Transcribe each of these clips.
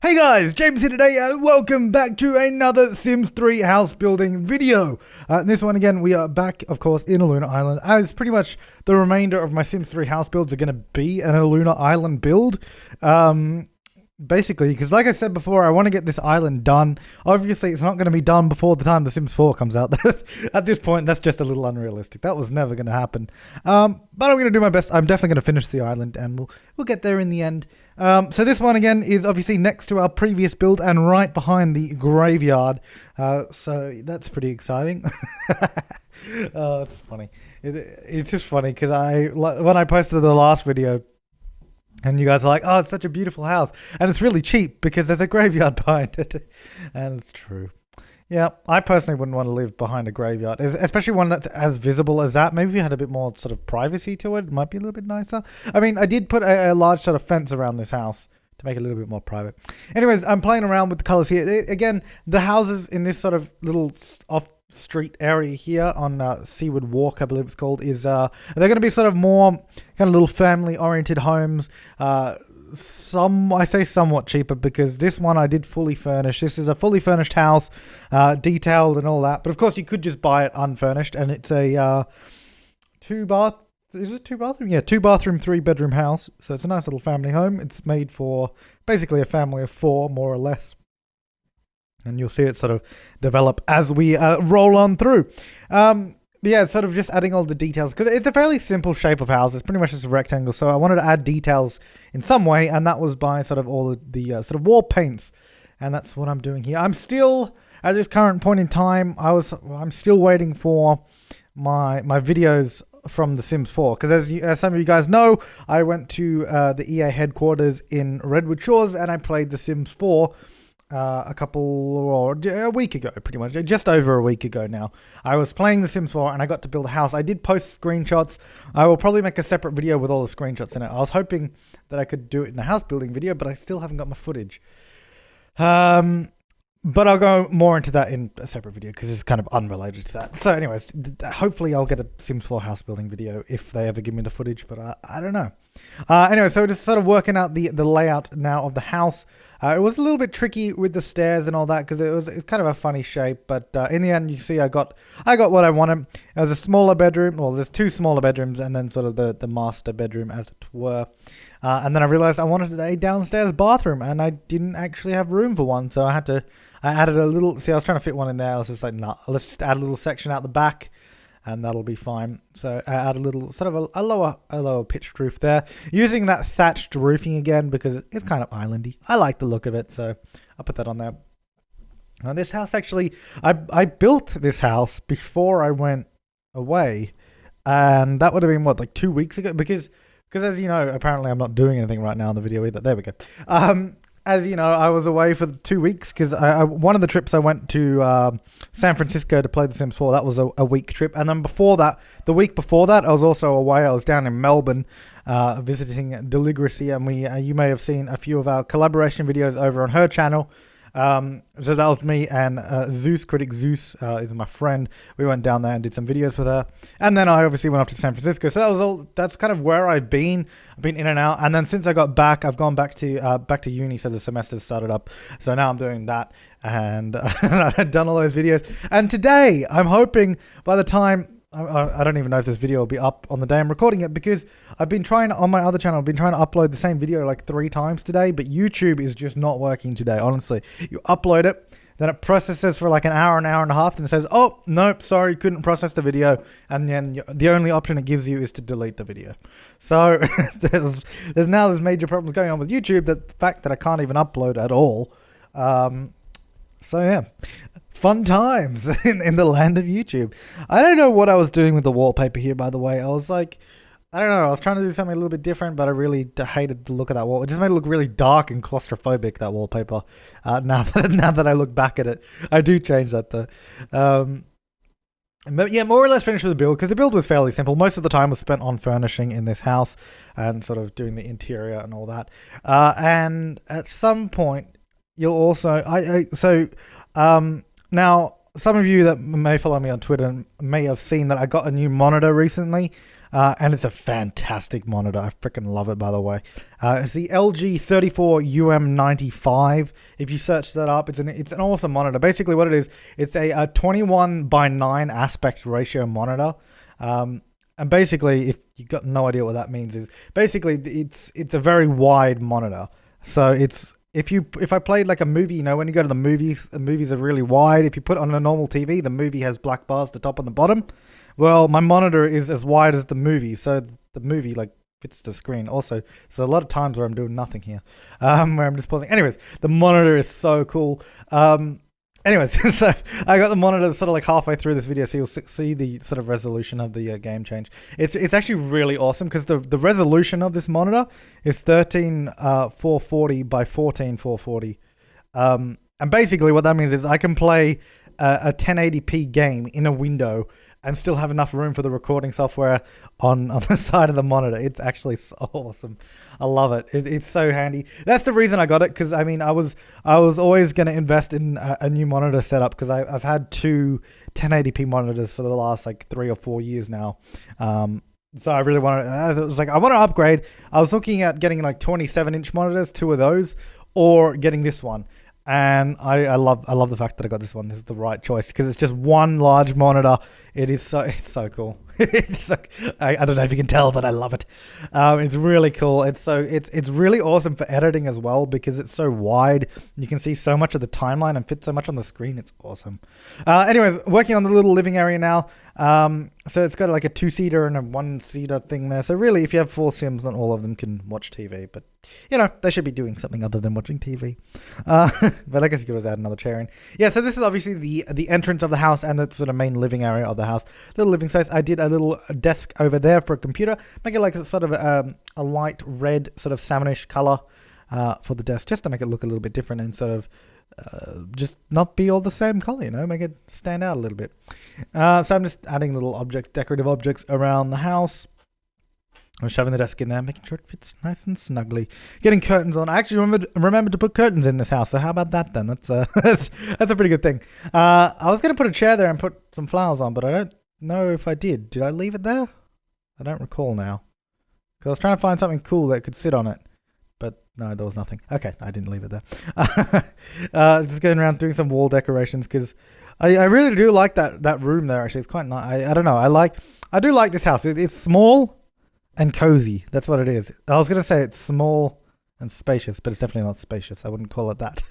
Hey guys, James here today and welcome back to another Sims 3 house building video. This one again, we are back of course in Aluna Island, as pretty much the remainder of my Sims 3 house builds are going to be an Aluna Island build. Basically, because like I said before, I want to get this island done. Obviously, it's not going to be done before the time The Sims 4 comes out. At this point, that's just a little unrealistic. That was never going to happen. But I'm going to do my best. I'm definitely going to finish the island, and we'll get there in the end. So this one, again, is obviously next to our previous build and right behind the graveyard. So that's pretty exciting. Oh, it's funny. It's just funny, because when I posted the last video, and you guys are like, oh, it's such a beautiful house. And it's really cheap because there's a graveyard behind it. And it's true. Yeah, I personally wouldn't want to live behind a graveyard, especially one that's as visible as that. Maybe if you had a bit more sort of privacy to it, it might be a little bit nicer. I mean, I did put a large sort of fence around this house to make it a little bit more private. Anyways, I'm playing around with the colors here. Again, the houses in this sort of little off-street area here on Seaward Walk, I believe it's called, is they're going to be sort of more kind of little family-oriented homes. I say somewhat cheaper because this one I did fully furnish. This is a fully furnished house, detailed and all that. But of course, you could just buy it unfurnished, and it's a Is it 2-bathroom? Yeah, 2-bathroom, 3-bedroom house. So it's a nice little family home. It's made for basically a family of 4, more or less. And you'll see it sort of develop as we roll on through. But yeah, it's sort of just adding all the details, because it's a fairly simple shape of house. It's pretty much just a rectangle. So I wanted to add details in some way, and that was by sort of all the sort of wall paints. And that's what I'm doing here. I'm still, at this current point in time, I'm still waiting for my videos from The Sims 4, because as some of you guys know, I went to the EA headquarters in Redwood Shores and I played The Sims 4 a week ago, pretty much, just over a week ago now. I was playing The Sims 4 and I got to build a house. I did post screenshots. I will probably make a separate video with all the screenshots in it. I was hoping that I could do it in a house building video, but I still haven't got my footage. But I'll go more into that in a separate video because it's kind of unrelated to that. So anyways, hopefully I'll get a Sims 4 house building video if they ever give me the footage, but I don't know. Anyway, so just sort of working out the layout now of the house. It was a little bit tricky with the stairs and all that because it's kind of a funny shape, but in the end, you see I got what I wanted. It was a smaller bedroom. Well, there's 2 smaller bedrooms and then sort of the master bedroom, as it were. And then I realized I wanted a downstairs bathroom, and I didn't actually have room for one, so I added a little. See, I was trying to fit one in there. I was just like, nah, let's just add a little section out the back, and that'll be fine. So I add a little sort of a lower pitched roof there, using that thatched roofing again because it's kind of islandy. I like the look of it, so I'll put that on there. Now this house, actually, I built this house before I went away, and that would have been what, like 2 weeks ago, because as you know, apparently I'm not doing anything right now in the video either. There we go. As you know, I was away for 2 weeks because one of the trips I went to San Francisco to play The Sims 4. That was a week trip. And then before that, the week before that, I was also away. I was down in Melbourne visiting Deligracy. And you may have seen a few of our collaboration videos over on her channel. So that was me and Zeus, Critic Zeus is my friend. We went down there and did some videos with her. And then I obviously went off to San Francisco. So that's kind of where I've been. I've been in and out. And then since I got back, I've gone back to uni. So the semester started up. So now I'm doing that. And I've done all those videos. And today I'm hoping by the time, I don't even know if this video will be up on the day I'm recording it, because I've been trying on my other channel, I've been trying to upload the same video like 3 times today, but YouTube is just not working today. Honestly, you upload it, then it processes for like an hour and a half, and it says, oh, nope, sorry, couldn't process the video. And then the only option it gives you is to delete the video. So there's now major problems going on with YouTube, the fact that I can't even upload at all. So yeah, fun times in the land of YouTube. I don't know what I was doing with the wallpaper here, by the way. I was like, I don't know, I was trying to do something a little bit different, but I really hated the look of that wall. It just made it look really dark and claustrophobic, that wallpaper. Now that I look back at it, I do change that though. But yeah, more or less finished with the build, because the build was fairly simple. Most of the time was spent on furnishing in this house and sort of doing the interior and all that. And at some point, you'll also now some of you that may follow me on Twitter may have seen that I got a new monitor recently. and it's a fantastic monitor. I freaking love it, by the way. It's the LG 34UM95. If you search that up, it's an awesome monitor. Basically, what it is, it's a 21:9 aspect ratio monitor. And basically, if you've got no idea what that means, is basically it's a very wide monitor. So it's if I played like a movie, you know, when you go to the movies are really wide. If you put it on a normal TV, the movie has black bars the top and the bottom. Well, my monitor is as wide as the movie, so the movie like fits the screen. Also, there's a lot of times where I'm doing nothing here, where I'm just pausing. Anyways, the monitor is so cool. Anyways, so I got the monitor sort of like halfway through this video, so you'll see the sort of resolution of the game change. It's actually really awesome because the resolution of this monitor is 13440 by 14440. And basically what that means is I can play a 1080p game in a window and still have enough room for the recording software on the side of the monitor. It's actually so awesome. I love it. It's so handy. That's the reason I got it, because I mean I was always going to invest in a new monitor setup, because I've had two 1080p monitors for the last like 3 or 4 years now. So I really wanted. I was like, I want to upgrade. I was looking at getting like 27-inch monitors, 2 of those, or getting this one. And I love the fact that I got this one. This is the right choice because it's just one large monitor. It's so cool. It's like, I don't know if you can tell, but I love it. It's really cool. It's really awesome for editing as well because it's so wide. You can see so much of the timeline and fit so much on the screen. It's awesome. Anyways, working on the little living area now. So it's got like a 2-seater and a 1-seater thing there. So really, if you have 4 Sims, not all of them can watch TV. But, you know, they should be doing something other than watching TV. But I guess you could always add another chair in. Yeah, so this is obviously the entrance of the house and the sort of main living area of the house. Little living space. I did a little desk over there for a computer. Make it like a sort of a light red, sort of salmonish color for the desk, just to make it look a little bit different and sort of just not be all the same color, you know, make it stand out a little bit. So I'm just adding little objects, decorative objects around the house. I'm shoving the desk in there, making sure it fits nice and snugly. Getting curtains on. I actually remembered to put curtains in this house, so how about that then? That's a pretty good thing. I was going to put a chair there and put some flowers on, but I don't know if I did. Did I leave it there? I don't recall now. Because I was trying to find something cool that could sit on it. But no, there was nothing. Okay, I didn't leave it there. Just going around doing some wall decorations because I really do like that room there. Actually, it's quite nice. I don't know. I do like this house. It's small and cozy. That's what it is. I was gonna say it's small and spacious, but it's definitely not spacious. I wouldn't call it that.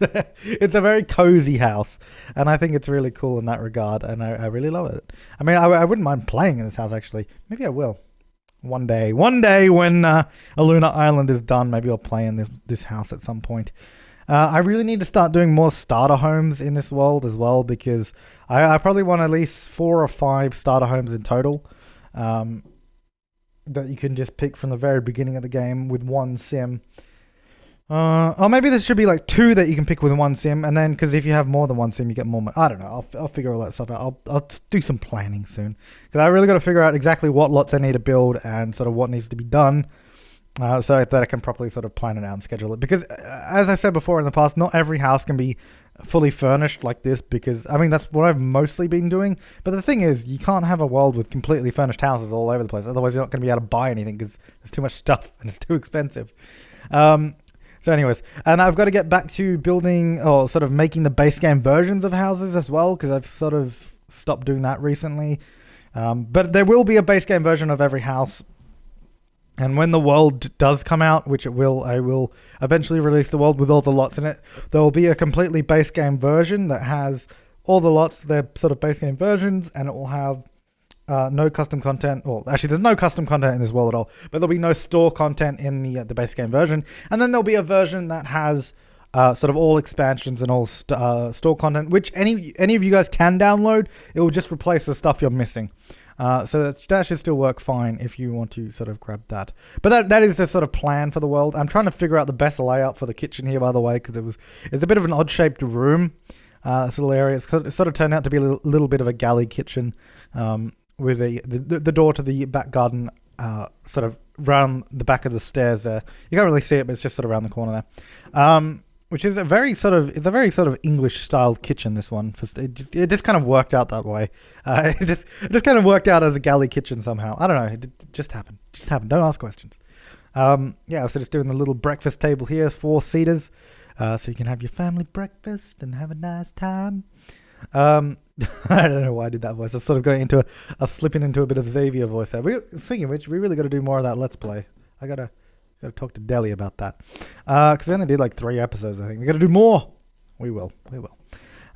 It's a very cozy house, and I think it's really cool in that regard. And I really love it. I mean, I wouldn't mind playing in this house actually. Maybe I will. One day when Aluna Island is done, maybe I'll play in this house at some point. I really need to start doing more starter homes in this world as well, because I probably want at least 4 or 5 starter homes in total that you can just pick from the very beginning of the game with 1 sim. Or maybe there should be like 2 that you can pick with 1 sim, and then because if you have more than 1 sim, you get more money. I don't know. I'll figure all that stuff out. I'll do some planning soon, because I really got to figure out exactly what lots I need to build and sort of what needs to be done, so that I can properly sort of plan it out and schedule it. Because as I've said before in the past, not every house can be fully furnished like this, because I mean that's what I've mostly been doing. But the thing is, you can't have a world with completely furnished houses all over the place. Otherwise, you're not going to be able to buy anything because there's too much stuff and it's too expensive. So anyways, and I've got to get back to building or sort of making the base game versions of houses as well, because I've sort of stopped doing that recently. But there will be a base game version of every house. And when the world does come out, which it will, I will eventually release the world with all the lots in it. There will be a completely base game version that has all the lots, they're sort of base game versions, and it will have no custom content. Well, actually, there's no custom content in this world at all, but there'll be no store content in the base game version. And then there'll be a version that has sort of all expansions and all store content, which any of you guys can download. It will just replace the stuff you're missing. So that should still work fine if you want to sort of grab that. But that is the sort of plan for the world. I'm trying to figure out the best layout for the kitchen here, by the way, because it's a bit of an odd-shaped room. This little area. It sort of turned out to be a little bit of a galley kitchen with the door to the back garden sort of round the back of the stairs there. You can't really see it, but it's just sort of around the corner there. which is a very sort of English styled kitchen. This one, it just kind of worked out that way. It just kind of worked out as a galley kitchen somehow. I don't know. It just happened. Just happened. Don't ask questions. Yeah, so just doing the little breakfast table here, 4 seaters, so you can have your family breakfast and have a nice time. I don't know why I did that voice. I was sort of going into slipping into a bit of Xavier voice there. Speaking of which, we really got to do more of that Let's Play. I gotta talk to Deli about that. Because we only did like 3 episodes, I think. We gotta do more. We will.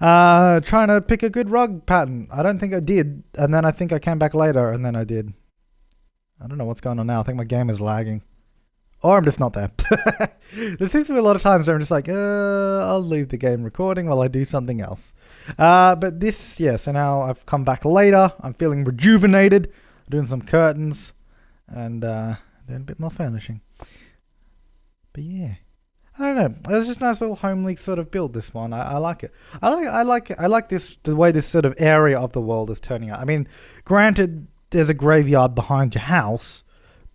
Trying to pick a good rug pattern. I don't think I did. And then I think I came back later and then I did. I don't know what's going on now. I think my game is lagging. Or I'm just not there. There seems to be a lot of times where I'm just like, I'll leave the game recording while I do something else. But this, yeah, so now I've come back later. I'm feeling rejuvenated. Doing some curtains and doing a bit more furnishing. But yeah, I don't know. It's just a nice little homely sort of build, this one. I like it. I like this, the way this sort of area of the world is turning out. I mean, granted, there's a graveyard behind your house,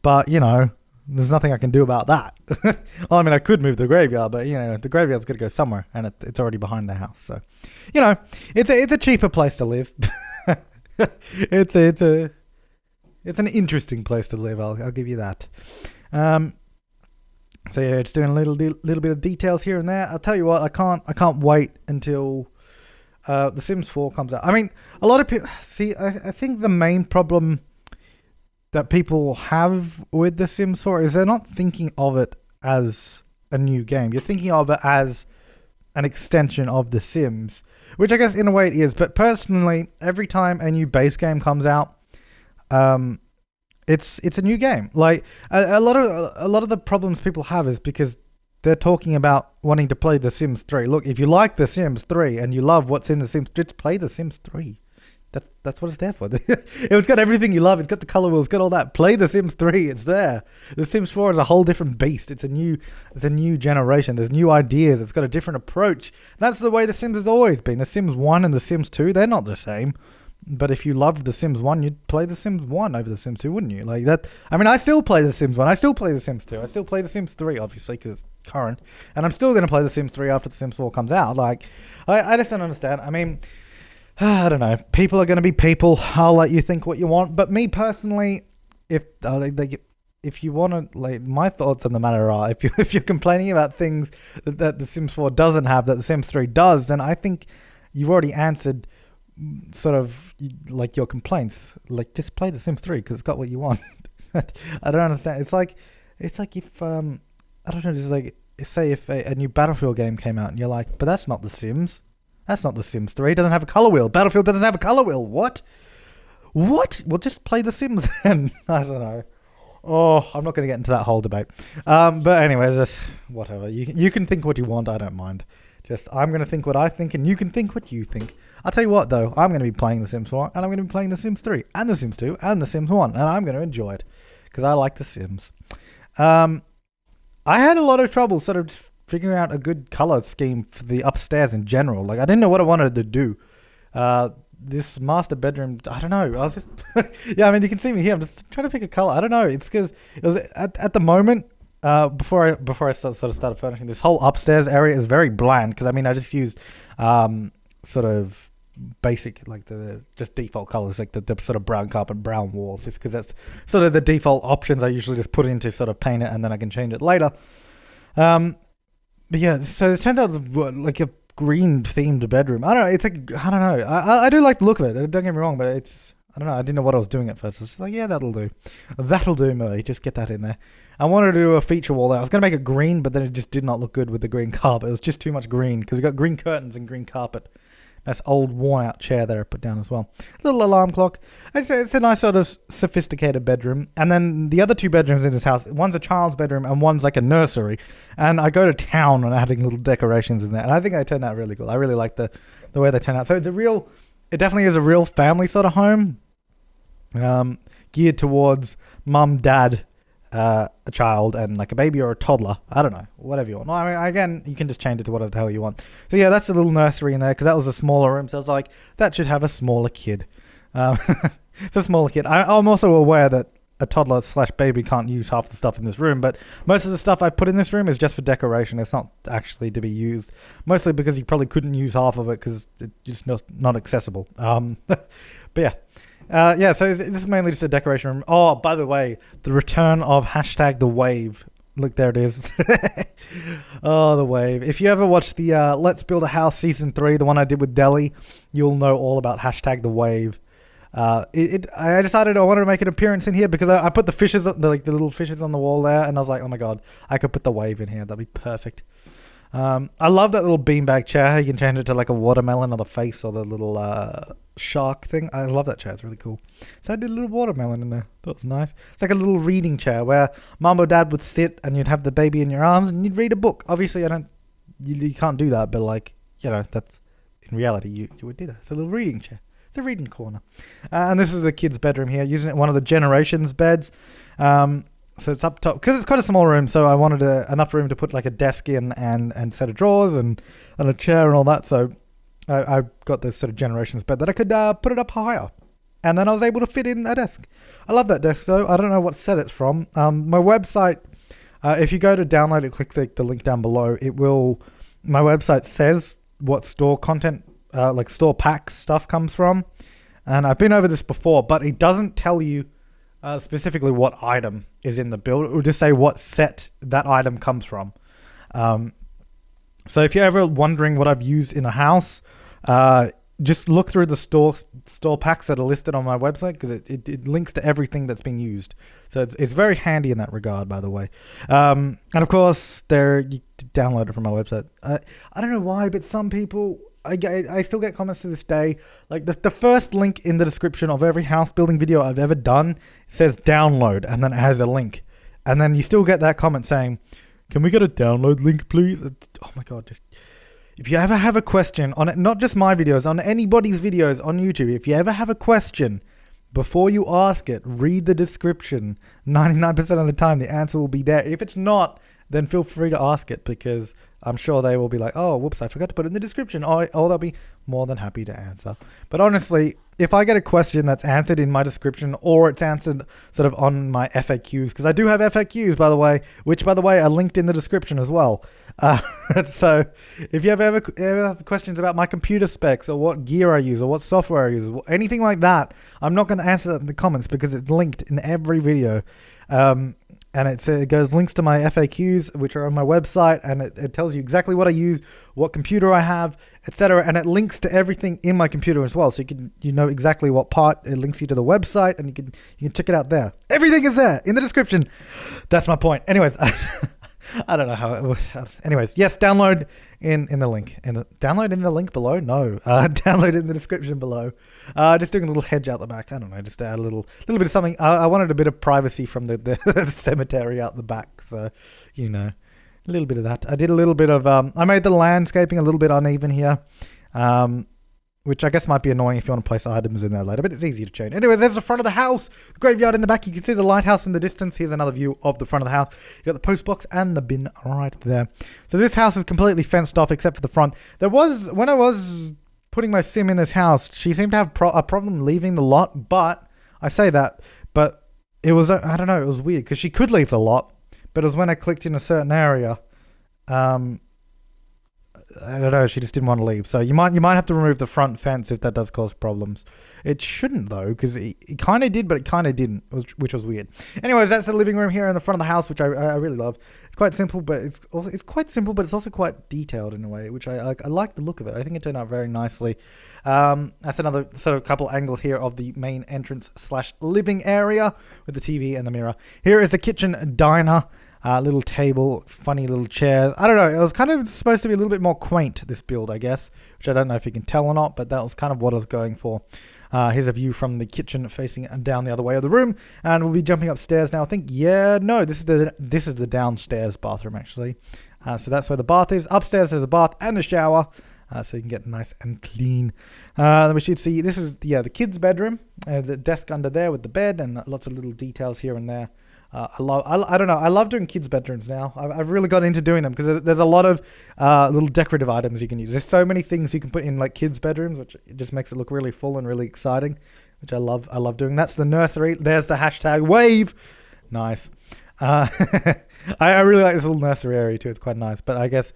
but, you know, there's nothing I can do about that. Well, I mean, I could move the graveyard, but, you know, the graveyard's got to go somewhere, and it's already behind the house. So, you know, it's a cheaper place to live. It's an interesting place to live. I'll give you that. So yeah, it's doing a little bit of details here and there. I'll tell you what, I can't wait until The Sims 4 comes out. I mean, a lot of people see. I think the main problem that people have with The Sims 4 is they're not thinking of it as a new game. You're thinking of it as an extension of The Sims, which I guess in a way it is. But personally, every time a new base game comes out, it's a new game. Like a lot of the problems people have is because they're talking about wanting to play The Sims 3. Look, if you like The Sims 3 and you love what's in The Sims, just play The Sims 3. That's what it's there for. It's got everything you love. It's got the color wheels. It's got all that. Play The Sims 3. It's there. The Sims 4 is a whole different beast. It's a new generation. There's new ideas. It's got a different approach. That's the way The Sims has always been. The Sims 1 and The Sims 2, they're not the same. But if you loved The Sims 1, you'd play The Sims 1 over The Sims 2, wouldn't you? Like that. I mean, I still play The Sims 1. I still play The Sims 2. I still play The Sims 3, obviously, because it's current. And I'm still going to play The Sims 3 after The Sims 4 comes out. Like, I just don't understand. I mean, I don't know. People are going to be people. I'll let you think what you want. But me personally, if you want to, like, my thoughts on the matter are, if you're complaining about things that The Sims 4 doesn't have that The Sims 3 does, then I think you've already answered sort of like your complaints. Like, just play The Sims 3 because it's got what you want. I don't understand. It's like if I don't know. Just like, say if a new Battlefield game came out and you're like, but that's not The Sims. That's not The Sims 3. It doesn't have a color wheel. Battlefield doesn't have a color wheel. What? Well, just play The Sims then. I don't know. Oh, I'm not going to get into that whole debate. But anyways, whatever. You can think what you want. I don't mind. Just, I'm going to think what I think, and you can think what you think. I'll tell you what, though. I'm going to be playing The Sims 4, and I'm going to be playing The Sims 3, and The Sims 2, and The Sims 1, and I'm going to enjoy it, because I like The Sims. I had a lot of trouble sort of figuring out a good color scheme for the upstairs in general. Like, I didn't know what I wanted to do. This master bedroom, I don't know. I was just, yeah, I mean, you can see me here. I'm just trying to pick a color. I don't know. It's because it was at the moment, before I sort of started furnishing, this whole upstairs area is very bland. Because I mean, I just used sort of basic, like the just default colors, like the sort of brown carpet, brown walls, just because that's sort of the default options I usually just put into sort of paint it, and then I can change it later. But yeah, so it turns out like a green themed bedroom. I don't know. It's like, I don't know. I do like the look of it. Don't get me wrong, but it's, I don't know. I didn't know what I was doing at first. I was like, yeah, that'll do. That'll do, me. Just get that in there. I wanted to do a feature wall there. I was going to make it green, but then it just did not look good with the green carpet. It was just too much green because we got green curtains and green carpet. Nice old worn out chair there I put down as well. Little alarm clock. It's a nice sort of sophisticated bedroom. And then the other 2 bedrooms in this house, one's a child's bedroom and one's like a nursery. And I go to town on adding little decorations in there. And I think they turned out really cool. I really like the way they turned out. So it definitely is a real family sort of home. Geared towards mum, dad, a child, and like a baby or a toddler. I don't know, whatever you want. I mean, again, you can just change it to whatever the hell you want. So yeah, that's a little nursery in there because that was a smaller room. So I was like, that should have a smaller kid. It's a smaller kid. I'm also aware that a toddler / baby can't use half the stuff in this room, but most of the stuff I put in this room is just for decoration. It's not actually to be used, mostly because you probably couldn't use half of it because it's just not accessible. But yeah. So this is mainly just a decoration room. Oh, by the way, the return of #the wave. Look, there it is. Oh, the wave. If you ever watched the Let's Build a House Season 3, the one I did with Delhi, you'll know all about #the wave. I decided I wanted to make an appearance in here because I put the fishes, the little fishes on the wall there, and I was like, oh my god, I could put the wave in here. That'd be perfect. I love that little beanbag chair. You can change it to like a watermelon or the face or the little shark thing. I love that chair. It's really cool. So I did a little watermelon in there. That was nice. It's like a little reading chair where mom or dad would sit and you'd have the baby in your arms and you'd read a book. Obviously, you can't do that, but like, that's in reality, you would do that. It's a little reading chair. It's a reading corner. And this is the kids' bedroom here, using it one of the Generations beds. So it's up top because it's quite a small room. So I wanted enough room to put like a desk in and set of drawers and a chair and all that. So I got this sort of Generations bed that I could put it up higher. And then I was able to fit in a desk. I love that desk though. I don't know what set it's from. My website, if you go to download it, click the link down below, my website says what store content, like store packs stuff comes from. And I've been over this before, but it doesn't tell you specifically what item is in the build. It will just say what set that item comes from. So if you're ever wondering what I've used in a house, just look through the store packs that are listed on my website because it links to everything that's been used. So it's very handy in that regard, by the way. And of course, you download it from my website. I don't know why, but some people... I still get comments to this day. Like the first link in the description of every house building video I've ever done says download, and then it has a link. And then you still get that comment saying, can we get a download link, please? Oh my God. Just if you ever have a question on it, not just my videos, on anybody's videos on YouTube, if you ever have a question, before you ask it, read the description. 99% of the time, the answer will be there. If it's not, then feel free to ask it because I'm sure they will be like, oh, whoops, I forgot to put it in the description. Oh, they'll be more than happy to answer. But honestly, if I get a question that's answered in my description or it's answered sort of on my FAQs, because I do have FAQs, by the way, which, by the way, are linked in the description as well. So if you ever have questions about my computer specs or what gear I use or what software I use, anything like that, I'm not going to answer that in the comments because it's linked in every video. And it goes links to my FAQs, which are on my website, and it tells you exactly what I use, what computer I have, etc. And it links to everything in my computer as well, so you know exactly what part. It links you to the website, and you can check it out there. Everything is there in the description. That's my point. Anyways, I don't know how. Anyways, yes, download in the link. Download in the link below. No, download in the description below. Just doing a little hedge out the back. I don't know, just add a little bit of something. I wanted a bit of privacy from the cemetery out the back, so a little bit of that. I did a little bit of. I made the landscaping a little bit uneven here. Which I guess might be annoying if you want to place items in there later, but it's easy to change. Anyways, there's the front of the house, the graveyard in the back. You can see the lighthouse in the distance. Here's another view of the front of the house. You got the post box and the bin right there. So this house is completely fenced off except for the front. When I was putting my sim in this house, she seemed to have a problem leaving the lot, but I say that, but it was, I don't know, it was weird because she could leave the lot, but it was when I clicked in a certain area, I don't know, she just didn't want to leave. So you might have to remove the front fence if that does cause problems. It shouldn't though, because it kind of did, but it kind of didn't, which was weird. Anyways, that's the living room here in the front of the house, which I really love. It's quite simple, but it's quite simple, but it's also quite detailed in a way, which I like the look of it. I think it turned out very nicely. That's another sort of couple angles here of the main entrance / living area with the TV and the mirror. Here is the kitchen diner. Little table, funny little chairs. I don't know. It was kind of supposed to be a little bit more quaint, this build, I guess, which I don't know if you can tell or not, but that was kind of what I was going for. Here's a view from the kitchen facing down the other way of the room, and we'll be jumping upstairs now. I think, this is the downstairs bathroom, actually. So that's where the bath is. Upstairs, there's a bath and a shower, so you can get nice and clean. Then we should see, this is the kids' bedroom. The desk under there with the bed and lots of little details here and there. I don't know. I love doing kids' bedrooms now. I've really got into doing them because there's a lot of little decorative items you can use. There's so many things you can put in like kids' bedrooms, which it just makes it look really full and really exciting, which I love. I love doing. That's the nursery. There's the hashtag wave. Nice. I really like this little nursery area too. It's quite nice. But I guess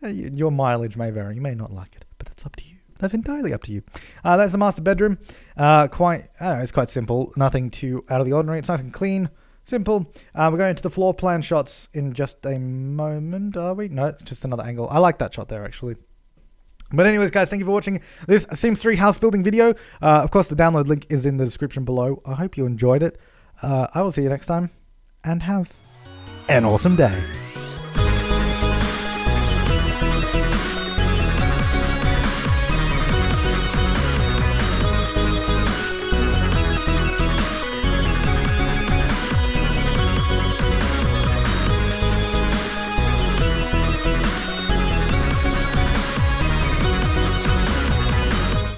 your mileage may vary. You may not like it, but that's up to you. That's entirely up to you. That's the master bedroom. I don't know, it's quite simple. Nothing too out of the ordinary. It's nice and clean. Simple. We're going to the floor plan shots in just a moment, are we? No, it's just another angle. I like that shot there, actually. But anyways, guys, thank you for watching this Sims 3 house building video. Of course, the download link is in the description below. I hope you enjoyed it. I will see you next time, and have an awesome day.